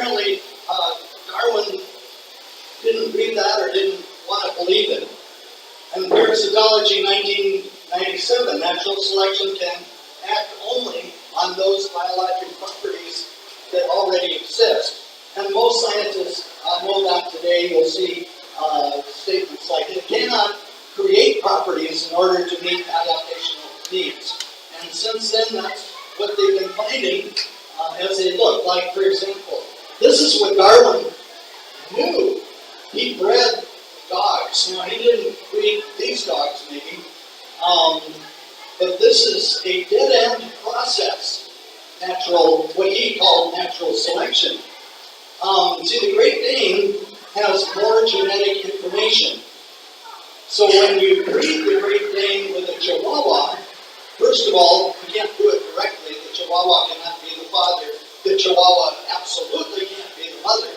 apparently Darwin didn't read that or didn't want to believe it. And parasitology 1997, natural selection can act only on those biological properties that already exist. And most scientists know that today. You'll see statements like it cannot create properties in order to meet adaptational needs. And since then, that's what they've been finding as they look. Like, for example, this is what Darwin knew. He bred dogs. Now, he didn't breed these dogs, maybe. But this is a dead-end process. Natural, what he called natural selection. See, the Great Dane has more genetic information. So when you breed the Great Dane with a Chihuahua, first of all, you can't do it directly. The Chihuahua cannot be the father. The Chihuahua absolutely can't be the mother.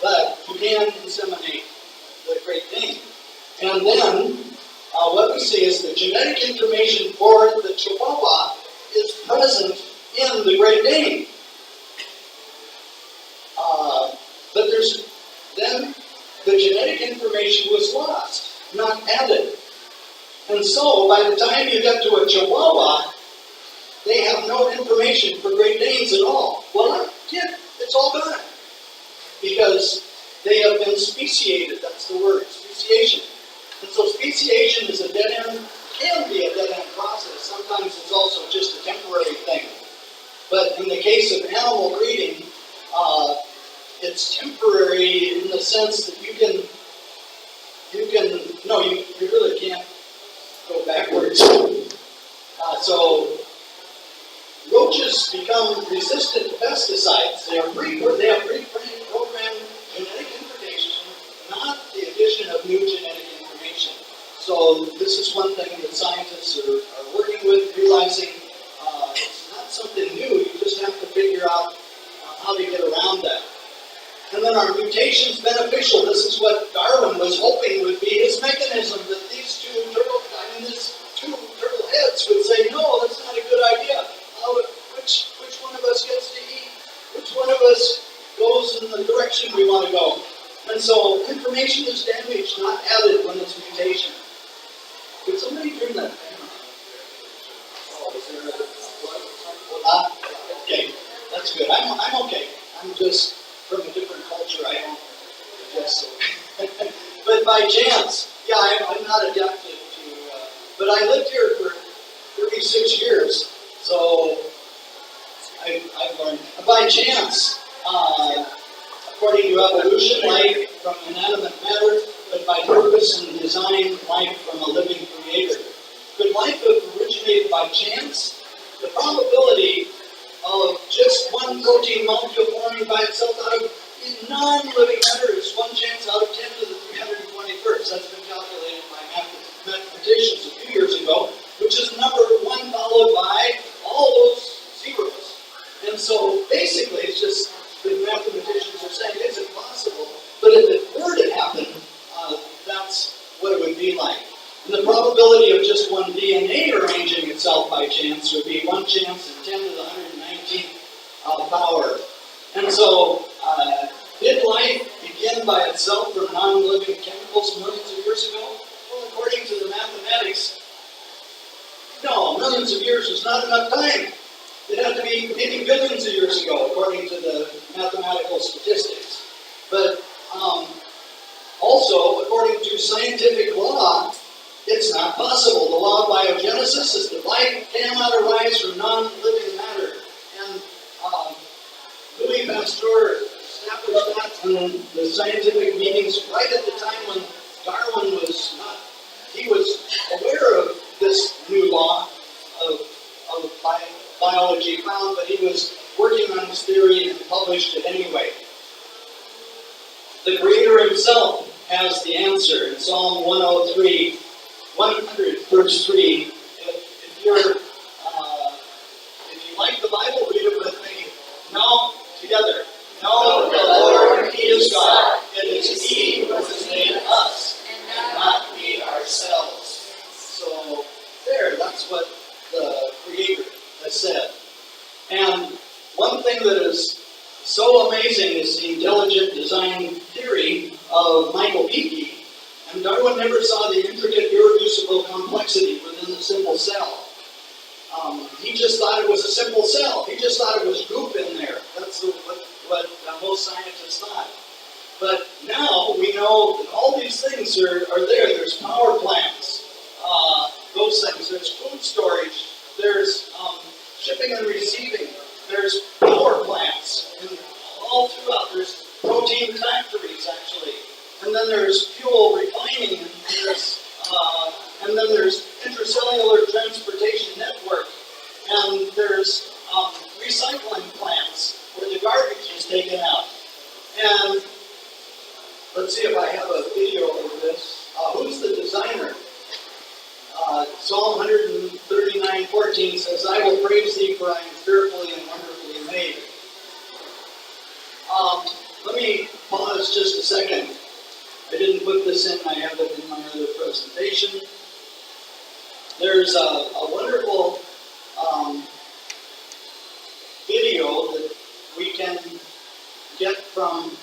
But you can inseminate the Great Dane. And then what we see is the genetic information for the Chihuahua is present in the Great Dane. But then the genetic information was lost, not added. And so by the time you get to a Chihuahua, they have no information for Great Danes at all. Well, it's all gone. Because they have been speciated, that's the word, speciation. And so speciation is a dead-end, can be a dead-end process. Sometimes it's also just a temporary thing. But in the case of animal breeding, it's temporary in the sense that you really can't go backwards. So roaches become resistant to pesticides. They have pre-programmed genetic information, not the addition of new genetic information. So this is one thing that scientists are working with, realizing it's not something new. You just have to figure out how to get around that. And then are mutations beneficial? This is what Darwin was hoping would be his mechanism, that these two turtle heads would say, no, that's not a good idea. Which one of us gets to eat? Which one of us goes in the direction we want to go? And so information is damaged, not added when it's mutation. Could somebody turn that fan on? Oh, is there a... Okay, that's good. I'm okay. I'm just from a different culture. I don't guess so. But by chance, yeah, I'm not adapted to... but I lived here for 36 years, so I've learned. By chance, according to evolution, life from inanimate matter, but by purpose and design, life from a living creator. Could life have originated by chance? The probability of just one protein molecule forming by itself out of non-living matter is 1 chance out of 10 to the 321st. That's been calculated by mathematicians a few years ago, which is number 1 followed by all those zeros. And so basically it's just the mathematicians are saying it's impossible, but if it were to happen, that's what it would be like. And the probability of just one DNA arranging itself by chance would be 1 chance in 10 to the 119th power. And so, did life begin by itself from non-living chemicals millions of years ago? Well, according to the mathematics, no, millions of years is not enough time. It had to be maybe billions of years ago, according to the mathematical statistics. But also, according to scientific law, it's not possible. The law of biogenesis is that life cannot arise from non-living matter. And Louis Pasteur established that in the scientific meetings right at the time when Darwin was not, he was aware of this new law of biology found, but he was working on his theory and published it anyway. The Creator himself has the answer in Psalm 100, verse 3. If you like the Bible, read it with me. Now, together. Know the Lord, He is God. It is He who has made us, and not we ourselves. So, that's what the Creator has said. And one thing that is So amazing is the intelligent design theory of Michael Behe, and Darwin never saw the intricate irreducible complexity within the simple cell. He just thought it was a simple cell. He just thought it was goop in there. That's what most scientists thought. But now we know that all these things are there. There's power plants, those things. There's food storage. There's shipping and receiving. There's power plants. And all throughout, there's protein factories, actually. And then there's fuel refining. And then there's intracellular transportation network. And there's recycling plants where the garbage is taken out. And let's see if I have a video of this. Who's the designer? Psalm 139:14 says, "I will praise thee, for I am fearfully and wonderfully made." Let me pause just a second. I didn't put this in. I have it in my other presentation. There's a wonderful video that we can get from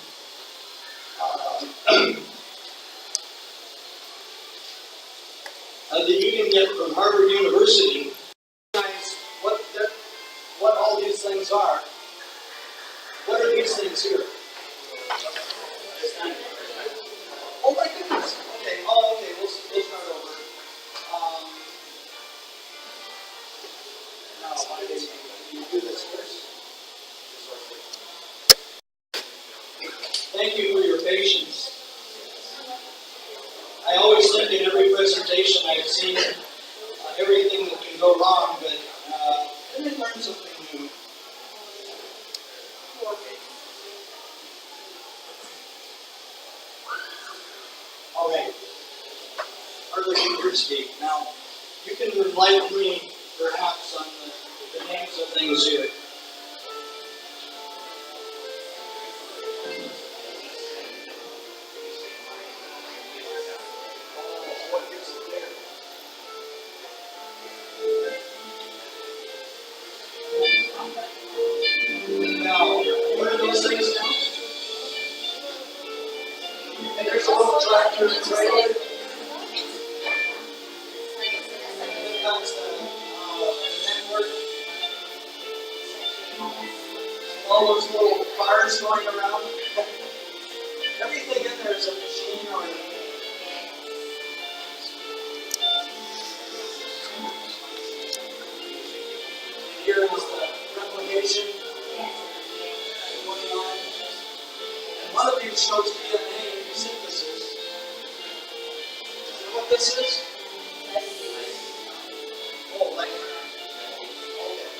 that you can get from Harvard University. What all these things are. What are these things here? Oh my goodness. Okay. Oh, okay. We'll start over. Now, why did you do this first? Thank you for your patience. I always think in every presentation I've seen everything that can go wrong, but then I learn something new. Okay. Harvard University. Now, you can enlighten me perhaps on the names of things here. Now, what are those things now? And there's a little tractor and trailer. That's the network. All those little cars going around. Everything in there is a machine or here is the replication going on. And one of these shows DNA synthesis. Is that what this is? Oh, Layton. Okay.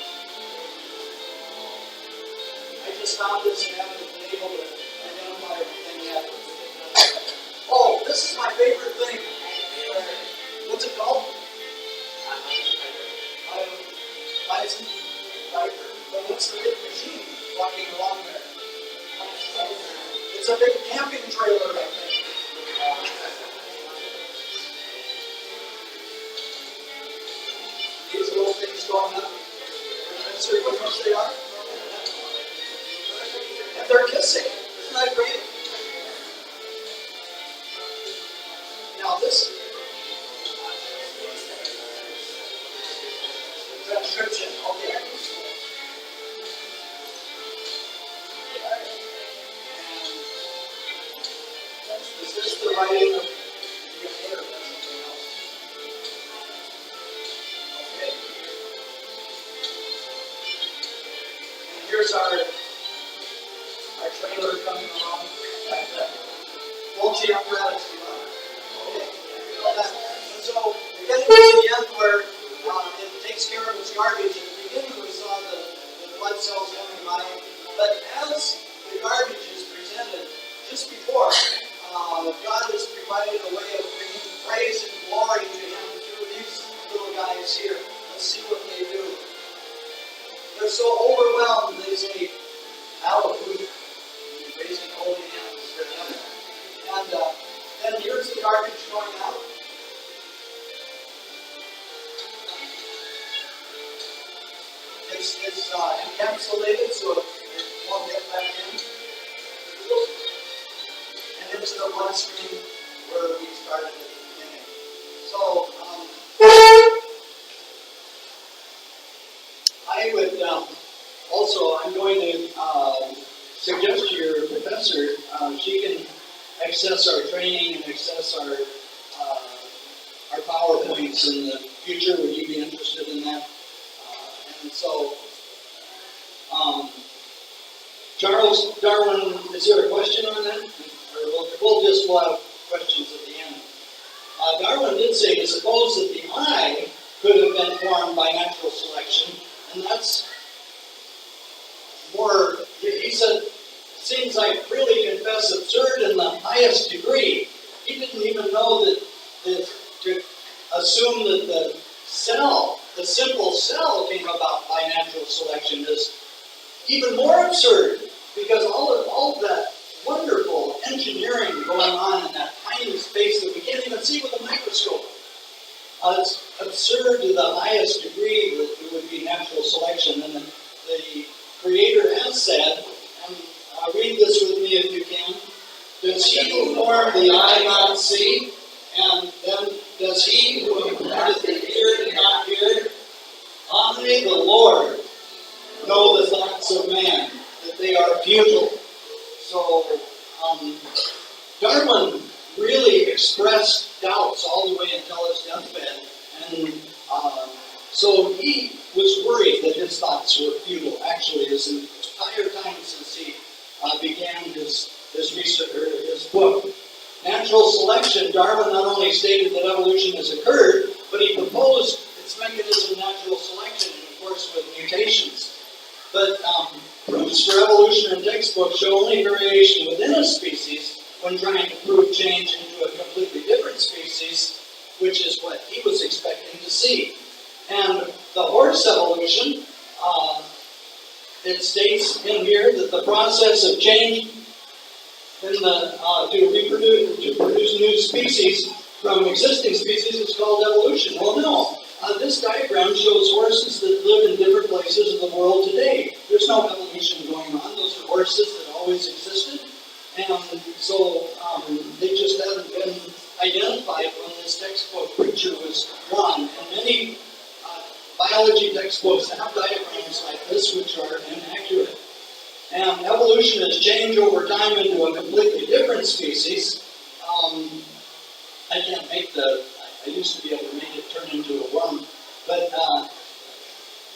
I just found this and haven't been able to identify everything yet. Oh, this is my favorite thing. What's it called? Bison Viper. But what's the big machine walking along there? It's a big camping trailer, I think. These little things going up. Let's see what much they are. And they're kissing. Isn't that great? Now this transcription, okay. And is this the writing of DNA or something else? Okay. And here's our trailer coming along. Multi-apparatus. Okay. And so we're getting to the end where it takes care of its garbage. At the beginning we saw the blood cells coming by, but as the garbage is presented, just before, God has provided a way of bringing praise and glory to Him through these little guys here. Let's see what they do. They're so overwhelmed, they say, "Hallelujah," raising holy hands to heaven. And then here's the garbage going out. It's encapsulated, so it I'm going to suggest to your professor she can access our training and access our PowerPoints in the future. Would you be interested in that? And so, Charles Darwin, is there a question on that? Or we'll have questions at the end. Darwin did say to suppose that the eye could have been formed by natural selection, and that's more, he said, seems like really confess absurd in the highest degree. He didn't even know that to assume that the cell, the simple cell, came about by natural selection is even more absurd, because all of that wonderful engineering going on in that tiny space that we can't even see with a microscope. It's absurd to the highest degree that it would be natural selection. And the Creator has said, and read this with me if you can, does he who formed the eye not see? And then does he who appointed the ear not hear? I, the Lord, know the thoughts of man, that they are futile. So, Darwin really expressed doubts all the way until his deathbed, and so he was worried that his thoughts were futile. Actually, his entire time since he began his research, or his book, Natural Selection, Darwin not only stated that evolution has occurred, but he proposed its mechanism, natural selection, and of course with mutations. But proofs for evolution in textbooks show only variation within a species when trying to prove change into a completely different species, which is what he was expecting to see. And the horse evolution, it states in here that the process of change in to produce new species from existing species is called evolution. Well, no. This diagram shows horses that live in different places of the world today. There's no evolution going on. Those are horses that always existed. And so they just haven't been identified when this textbook picture was drawn. And many biology textbooks have diagrams like this which are inaccurate. And evolution has changed over time into a completely different species. I can't make I used to be able to make it turn into a worm. But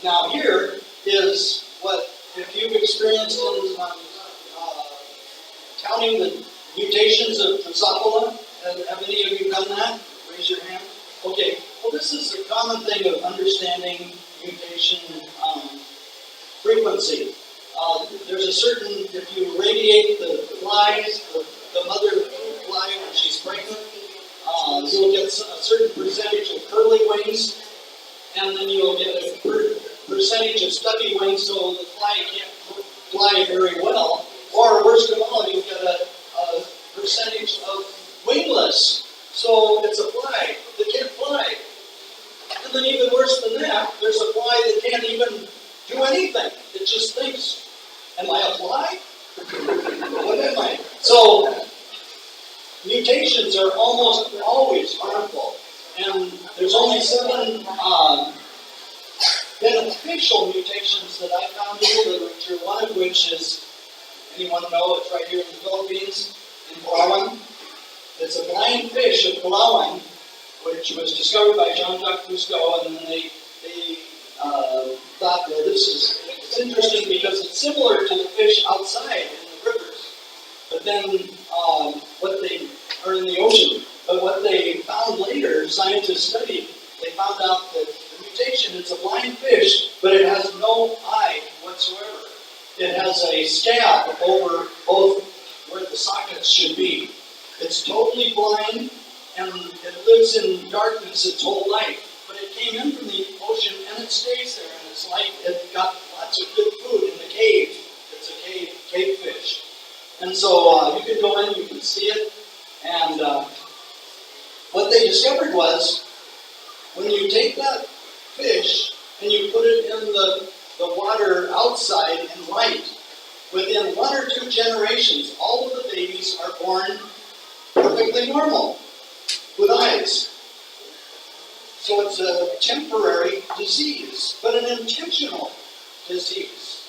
now here is what, if you've experienced in counting the mutations of Drosophila, have any of you done that? Raise your hand. Okay, well this is a common thing of understanding mutation frequency. There's a certain, if you radiate the flies, the mother fly when she's pregnant, you'll get a certain percentage of curly wings, and then you'll get a percentage of stubby wings, so the fly can't fly very well. Or worst of all, you'll get a percentage of wingless, so it's a fly that can't fly. And then even worse than that, there's a fly that can't even do anything. It just thinks, am I a fly? What am I? So, mutations are almost always harmful. And there's only 7 beneficial mutations that I found in the literature, one of which is, anyone know, it's right here in the Philippines, in Palawan. It's a blind fish of Palawan, which was discovered by Jean-Jacques Cousteau, and then they thought, well, it's interesting because it's similar to the fish outside in the rivers, but then or in the ocean. But what they found later, scientists studied, they found out that the mutation, it's a blind fish, but it has no eye whatsoever. It has a scab over both where the sockets should be. It's totally blind, and it lives in darkness its whole life. But it came in from the ocean, and it stays there, and it's like it got lots of good food in the cave. It's a cave fish. And so you can go in, you can see it, and what they discovered was, when you take that fish and you put it in the water outside in light, within 1 or 2 generations, all of the babies are born perfectly normal, with eyes. So it's a temporary disease, but an intentional disease.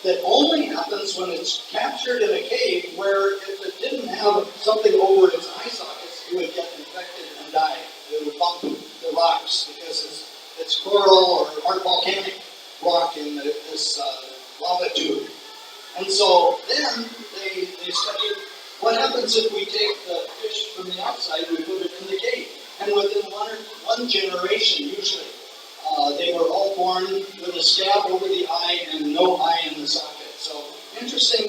that only happens when it's captured in a cave, where if it didn't have something over its eye sockets, it would get infected and die. It would bump the rocks because it's coral or volcanic rock in this lava tube. And so then they studied what happens if we take the fish from the outside, we put it in the cave. And within one generation, usually, they were all born with a scab over the eye and no eye in the socket. So interesting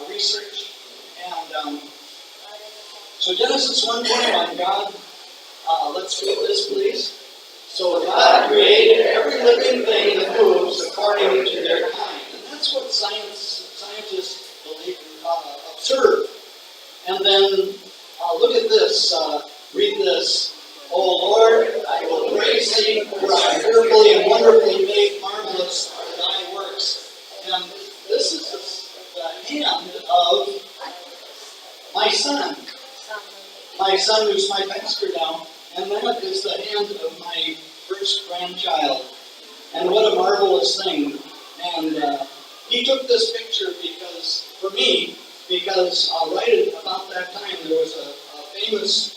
research. And so Genesis 1:21, God, let's read this, please. So God created every living thing that moves according to their kind. And that's what scientists believe, observe. And then look at this, read this. O Lord, I will praise thee, for I am fearfully and wonderfully made, marvelous are thy works. And this is the hand of my son who's my pastor now, and that is the hand of my first grandchild. And what a marvelous thing. And he took this picture for me, because right about that time there was a famous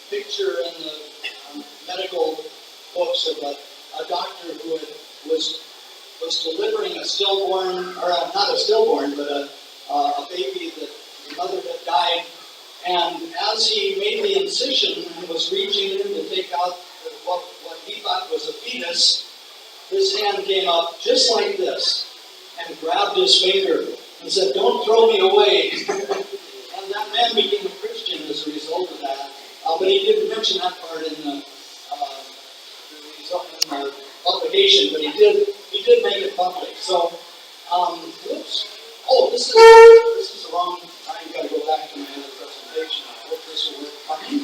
picture in the medical books of a doctor who was delivering a stillborn, or not a stillborn, but a baby that the mother had died. And as he made the incision and was reaching in to take out what he thought was a fetus, his hand came up just like this and grabbed his finger and said, "Don't throw me away." And that man became a Christian as a result of that. But he didn't mention that part in the publication, but he did make it public. So, whoops. Oh, this is the wrong. I've got to go back to my other presentation. I hope this will work fine.